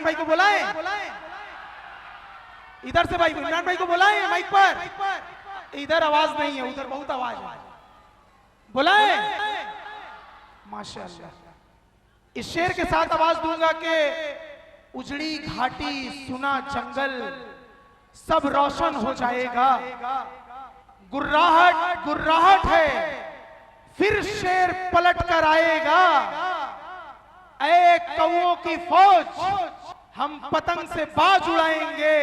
इमरान भाई को बुलाए, इधर से भाई इमरान भाई को बुलाए माइक पर। इधर आवाज नहीं है, उधर बहुत आवाज है, बुलाए। माशाअल्लाह। इस शेर के साथ आवाज दूंगा कि उजड़ी घाटी सुना जंगल सब रोशन हो जाएगा। गुर्राहट गुर्राहट है फिर शेर पलट कर आएगा। ऐ कौओं की फौज हम पतंग से बाज उड़ाएंगे।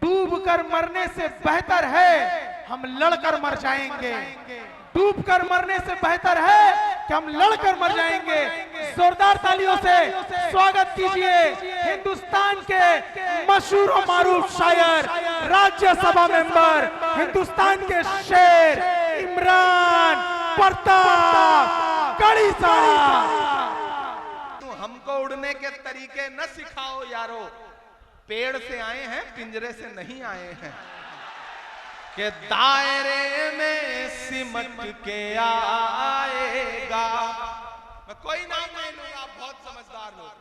डूब कर मरने से बेहतर है हम लड़कर मर जाएंगे। डूब कर मरने से बेहतर है कि हम लड़कर मर जाएंगे। जोरदार तालियों से स्वागत कीजिए हिंदुस्तान के मशहूर और मारूफ शायर, राज्यसभा मेंबर, हिंदुस्तान के शेर इमरान प्रताप कड़ी साहब। हमको उड़ने के तरीके न सिखाओ यारो, पेड़ से आए हैं पिंजरे से नहीं आए हैं। के दायरे में सिमट के आएगा। मैं कोई नाम नहीं लूंगा, आप बहुत समझदार लोग।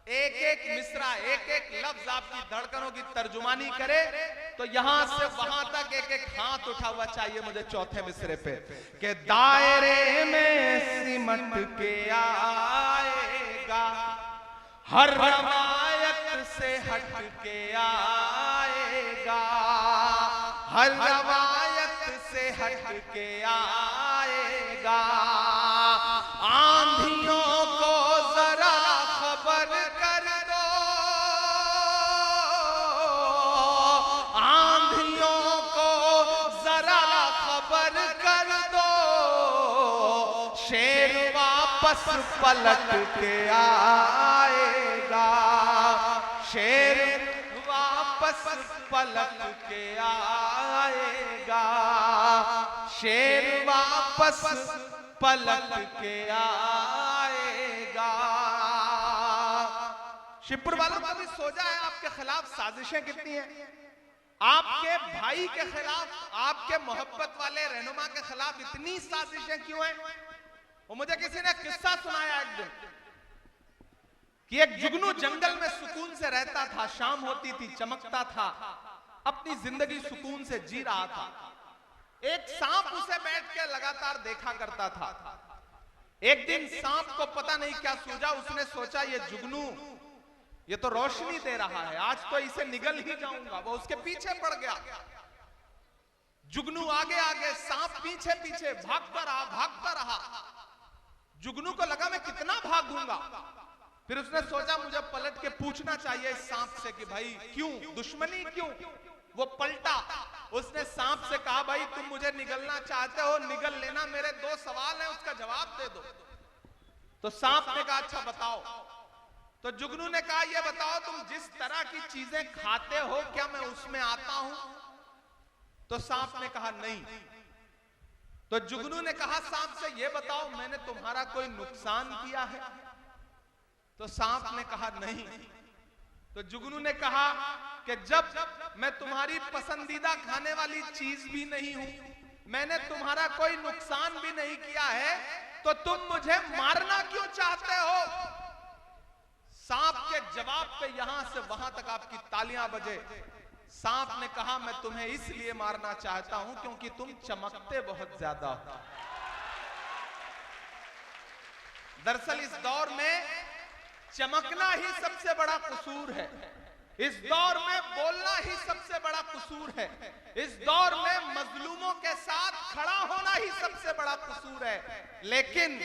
एक एक मिसरा, एक एक लफ्ज आपकी धड़कनों की तर्जुमानी करे तो यहां से वहां तक एक एक हाथ उठा हुआ चाहिए मुझे चौथे मिसरे पे। के दायरे में सिमट के आएगा, हर रवायत से हट के आएगा, हर रवायत से हट के आएगा। आंधियों को जरा खबर कर दो, आंधियों को जरा खबर कर दो। शेर वापस पलट के आएगा, शेर वापस पलट के आएगा, शेर वापस पलट के आएगा। शिवपुर वालों का भी सोचा है आपके खिलाफ साजिशें कितनी हैं। आपके भाई के खिलाफ, आपके मोहब्बत वाले रहनुमा के खिलाफ इतनी साजिशें क्यों हैं। वो मुझे किसी ने किस्सा सुनाया एक दिन कि एक जुगनू जंगल में सुकून से रहता था, शाम होती थी चमकता था, अपनी जिंदगी सुकून से जी रहा था। एक सांप उसे बैठ के लगातार देखा करता था। एक दिन सांप को पता नहीं क्या सूझा, उसने सोचा ये जुगनू ये तो रोशनी दे रहा है, आज तो इसे निगल ही जाऊंगा। वो उसके पीछे पड़ गया। जुगनू आगे आगे, सांप पीछे पीछे भागता रहा, भागता रहा। जुगनू को लगा मैं कितना भागूंगा। फिर उसने सोचा मुझे पलट के पूछना चाहिए इस सांप से कि भाई क्यों, दुश्मनी क्यों। वो पलटा, उसने सांप से कहा भाई तुम मुझे निगलना चाहते हो, निगल लेना, मेरे दो सवाल हैं उसका जवाब दे दो। तो सांप ने कहा अच्छा बताओ। तो जुगनू ने कहा ये बताओ तुम जिस तरह की चीजें खाते हो क्या मैं उसमें आता हूं। तो सांप ने कहा नहीं। तो जुगनू ने कहा सांप से ये बताओ मैंने तुम्हारा कोई नुकसान किया है। तो सांप ने कहा नहीं। तो जुगनू ने कहा कि जब मैं तुम्हारी पसंदीदा खाने वाली चीज भी नहीं हूं, मैंने तुम्हारा कोई नुकसान भी नहीं किया है, तो तुम मुझे मारना क्यों चाहते हो। सांप के जवाब पे यहां से वहां तक आपकी तालियां बजे। सांप ने कहा मैं तुम्हें इसलिए मारना चाहता हूं क्योंकि तुम चमकते बहुत ज्यादा हो। दरअसल इस दौर में चमकना ही सबसे बड़ा कसूर है। इस दौर में बोलना ही सबसे बड़ा कसूर है। इस दौर में मजलूमों के साथ खड़ा होना ही सबसे बड़ा कसूर है। लेकिन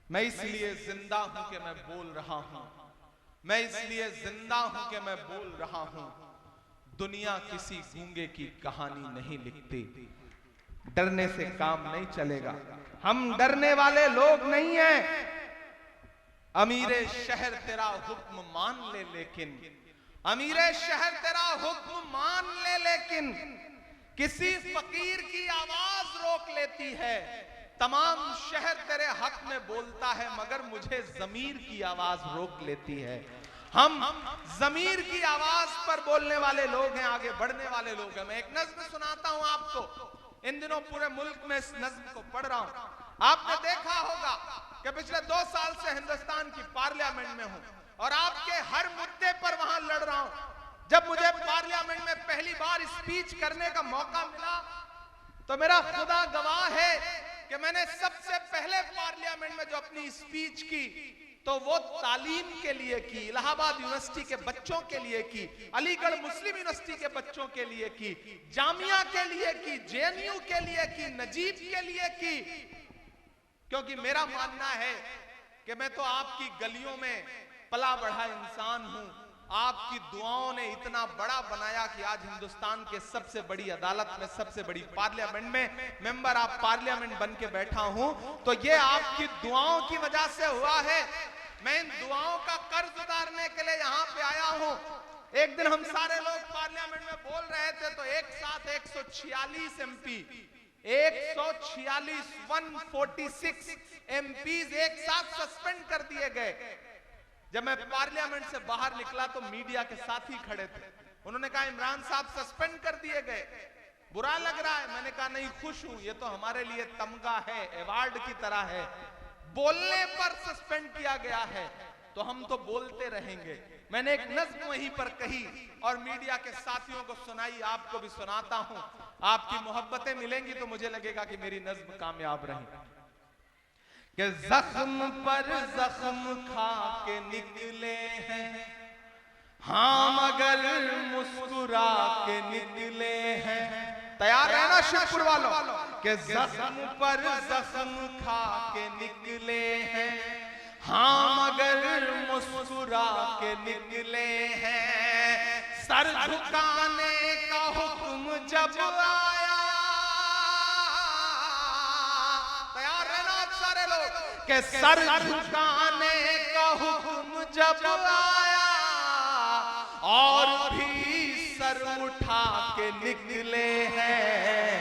मैं इसलिए जिंदा हूं कि मैं बोल रहा हूं, मैं इसलिए जिंदा हूं कि मैं बोल रहा हूं। दुनिया किसी गूंगे की कहानी नहीं लिखती। डरने से काम नहीं चलेगा, हम डरने वाले लोग नहीं हैं। अमीरे शहर तेरा हुक्म मान ले लेकिन, अमीरे शहर तेरा हुक्म मान ले लेकिन किसी फकीर की आवाज रोक लेती है। तमाम शहर तेरे हक में बोलता है मगर मुझे जमीर की आवाज रोक लेती है। हम जमीर की आवाज पर बोलने वाले लोग हैं, आगे बढ़ने वाले लोग हैं। मैं एक नज्म सुनाता हूं आपको, इन दिनों पूरे मुल्क में इस नज्म को पढ़ रहा हूं। आपने देखा होगा कि पिछले 2 साल से हिंदुस्तान की पार्लियामेंट में हूं और आपके हर स्पीच करने का मौका मिला तो मेरा खुदा गवाह है कि मैंने सबसे पहले पार्लियामेंट में जो अपनी स्पीच की तो वो तालीम के लिए की, इलाहाबाद यूनिवर्सिटी के बच्चों के लिए की, अलीगढ़ मुस्लिम यूनिवर्सिटी के बच्चों के लिए की, जामिया के लिए की, जेएनयू के लिए की, नजीब के लिए की। क्योंकि मेरा मानना है कि मैं तो आपकी गलियों में पला बढ़ा इंसान हूं। आपकी दुआओं ने इतना बड़ा बनाया कि आज हिंदुस्तान के सबसे बड़ी अदालत में, सबसे बड़ी पार्लियामेंट में मेंबर ऑफ पार्लियामेंट बन के बैठा हूं। तो ये आपकी दुआओं की वजह से हुआ है। मैं इन दुआओं का कर्ज उतारने के लिए यहाँ पे आया हूं। एक दिन हम सारे लोग पार्लियामेंट में बोल रहे थे तो एक साथ 146 एमपी, 146 एमपीज एक साथ सस्पेंड कर दिए गए। जब मैं पार्लियामेंट से बाहर निकला तो मीडिया के साथी खड़े थे, उन्होंने कहा इमरान साहब सस्पेंड कर दिए गए, बुरा लग रहा है। मैंने कहा नहीं, खुश हूं, ये तो हमारे लिए तमगा है, अवार्ड की तरह है। बोलने पर सस्पेंड किया गया है तो हम तो बोलते रहेंगे। मैंने एक नज्म वहीं पर कही और मीडिया के साथियों को सुनाई, आपको भी सुनाता हूं। आपकी मोहब्बतें मिलेंगी तो मुझे लगेगा कि मेरी नज्म कामयाब रही। कि जख्म पर जख्म खा के निकले हैं हाँ, मगर मुस्कुरा के निकले हैं। तैयार रहना शिवपुर वालों। कि जख्म पर जख्म खा के निकले हैं हाँ, मगर मुस्कुरा के निकले हैं। सर झुकाने का हुक्म जब आया, तैयार रहना सारे लोग। कि सर झुकाने का हुक्म जब आया और भी सर उठा के निकले हैं,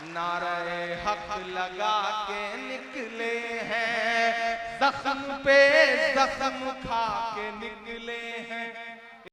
नारे हक लगा के निकले हैं, जख्म पे जख्म खा के निकले हैं।